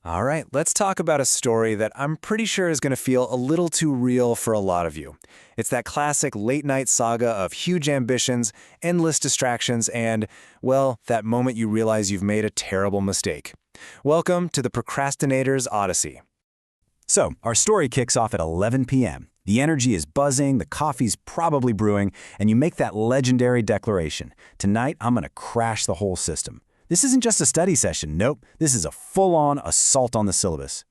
All right, let's talk about a story that I'm pretty sure is going to feel a little too real for a lot of you. It's that classic late-night saga of huge ambitions, endless distractions, and, well, that moment you realize you've made a terrible mistake. Welcome to the Procrastinator's Odyssey. So, our story kicks off at 11 p.m. The energy is buzzing, the coffee's probably brewing, and you make that legendary declaration. Tonight, I'm going to crash the whole system. This isn't just a study session, nope, this is a full-on assault on the syllabus.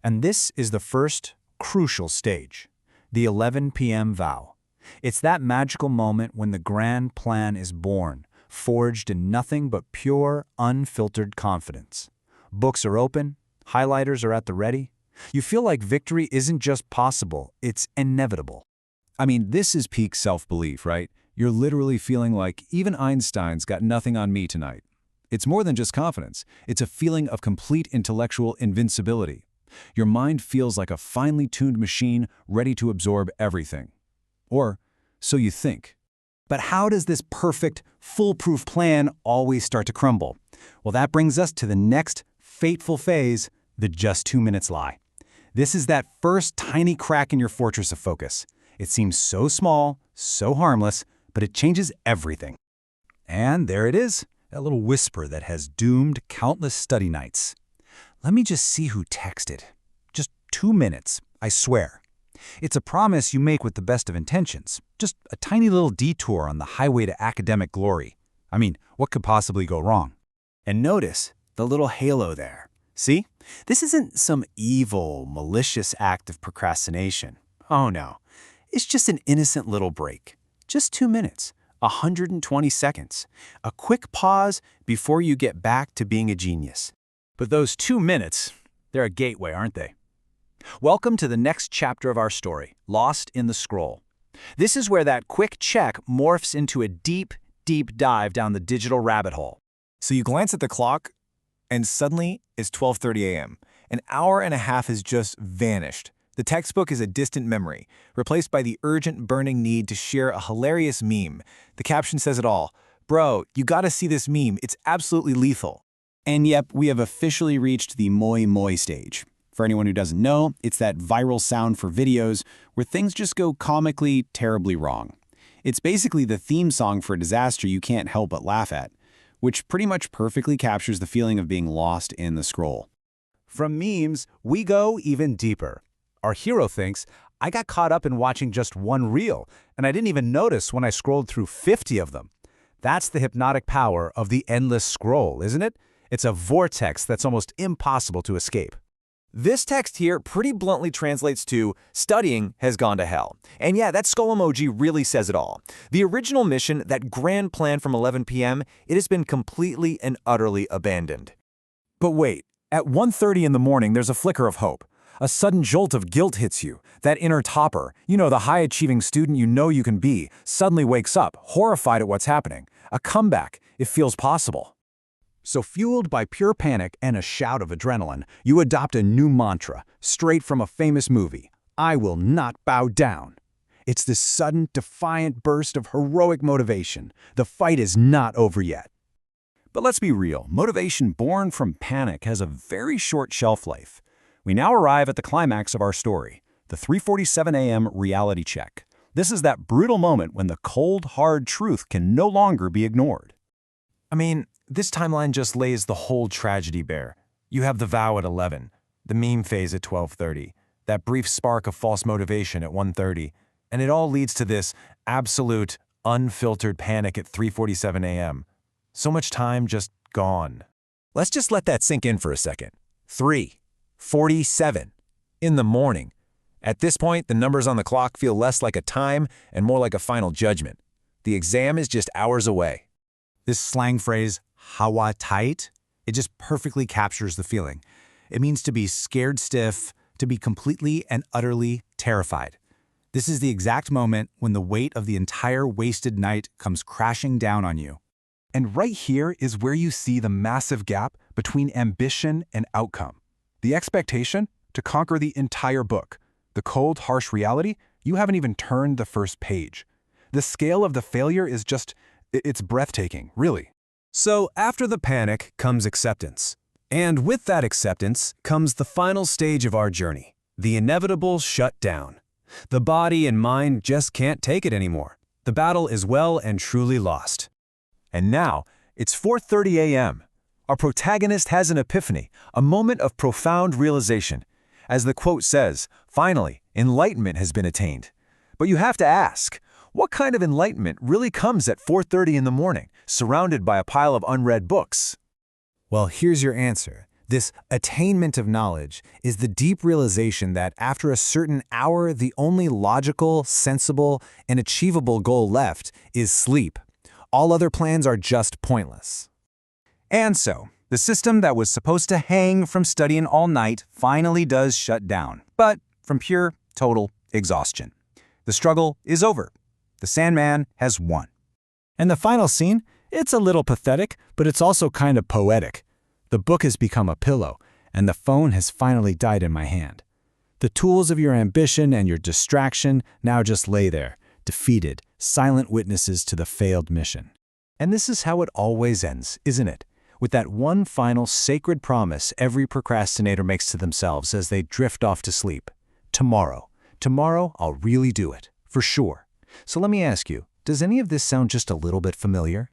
And this is the first, crucial stage, the 11 p.m. vow. It's that magical moment when the grand plan is born, forged in nothing but pure, unfiltered confidence. Books are open, highlighters are at the ready. You feel like victory isn't just possible, it's inevitable. I mean, this is peak self-belief, right? You're literally feeling like even Einstein's got nothing on me tonight. It's more than just confidence. It's a feeling of complete intellectual invincibility. Your mind feels like a finely tuned machine ready to absorb everything. Or, so you think. But how does this perfect, foolproof plan always start to crumble? Well, that brings us to the next fateful phase, the just 2 minutes lie. This is that first tiny crack in your fortress of focus. It seems so small, so harmless, but it changes everything. And there it is. That little whisper that has doomed countless study nights. Let me just see who texted. Just 2 minutes, I swear. It's a promise you make with the best of intentions. Just a tiny little detour on the highway to academic glory. I mean, what could possibly go wrong? And notice the little halo there. See? This isn't some evil, malicious act of procrastination. Oh no. It's just an innocent little break. Just 2 minutes. 120 seconds. A quick pause before you get back to being a genius. But those 2 minutes, they're a gateway, aren't they? Welcome to the next chapter of our story, Lost in the Scroll. This is where that quick check morphs into a deep, deep dive down the digital rabbit hole. So you glance at the clock, and suddenly it's 12:30 a.m. An hour and a half has just vanished. The textbook is a distant memory, replaced by the urgent, burning need to share a hilarious meme. The caption says it all. Bro, you gotta see this meme. It's absolutely lethal. And yep, we have officially reached the moi moi stage. For anyone who doesn't know, it's that viral sound for videos where things just go comically, terribly wrong. It's basically the theme song for a disaster you can't help but laugh at, which pretty much perfectly captures the feeling of being lost in the scroll. From memes, we go even deeper. Our hero thinks, I got caught up in watching just one reel, and I didn't even notice when I scrolled through 50 of them. That's the hypnotic power of the endless scroll, isn't it? It's a vortex that's almost impossible to escape. This text here pretty bluntly translates to, studying has gone to hell. And yeah, that skull emoji really says it all. The original mission, that grand plan from 11 p.m., it has been completely and utterly abandoned. But wait, at 1:30 in the morning, there's a flicker of hope. A sudden jolt of guilt hits you. That inner topper, the high-achieving student you know you can be, suddenly wakes up, horrified at what's happening. A comeback. It feels possible. So fueled by pure panic and a shout of adrenaline, you adopt a new mantra, straight from a famous movie. I will not bow down. It's this sudden, defiant burst of heroic motivation. The fight is not over yet. But let's be real, motivation born from panic has a very short shelf life. We now arrive at the climax of our story, the 3:47 a.m. reality check. This is that brutal moment when the cold, hard truth can no longer be ignored. I mean, this timeline just lays the whole tragedy bare. You have the vow at 11, the meme phase at 12:30, that brief spark of false motivation at 1:30, and it all leads to this absolute, unfiltered panic at 3:47 a.m. So much time just gone. Let's just let that sink in for a second. 3:47 in the morning. At this point, the numbers on the clock feel less like a time and more like a final judgment. The exam is just hours away. This slang phrase, hawa tight, it just perfectly captures the feeling. It means to be scared stiff, to be completely and utterly terrified. This is the exact moment when the weight of the entire wasted night comes crashing down on you. And right here is where you see the massive gap between ambition and outcome. The expectation to conquer the entire book. The cold, harsh reality, you haven't even turned the first page. The scale of the failure is just, it's breathtaking, really. So after the panic comes acceptance. And with that acceptance comes the final stage of our journey, the inevitable shutdown. The body and mind just can't take it anymore. The battle is well and truly lost. And now, it's 4:30 a.m. Our protagonist has an epiphany, a moment of profound realization. As the quote says, finally, enlightenment has been attained. But you have to ask, what kind of enlightenment really comes at 4:30 in the morning, surrounded by a pile of unread books? Well, here's your answer. This attainment of knowledge is the deep realization that after a certain hour, the only logical, sensible, and achievable goal left is sleep. All other plans are just pointless. And so, the system that was supposed to hang from studying all night finally does shut down, but from pure, total exhaustion. The struggle is over. The Sandman has won. And the final scene? It's a little pathetic, but it's also kind of poetic. The book has become a pillow, and the phone has finally died in my hand. The tools of your ambition and your distraction now just lay there, defeated, silent witnesses to the failed mission. And this is how it always ends, isn't it? With that one final sacred promise every procrastinator makes to themselves as they drift off to sleep. Tomorrow I'll really do it, for sure. So let me ask you, does any of this sound just a little bit familiar?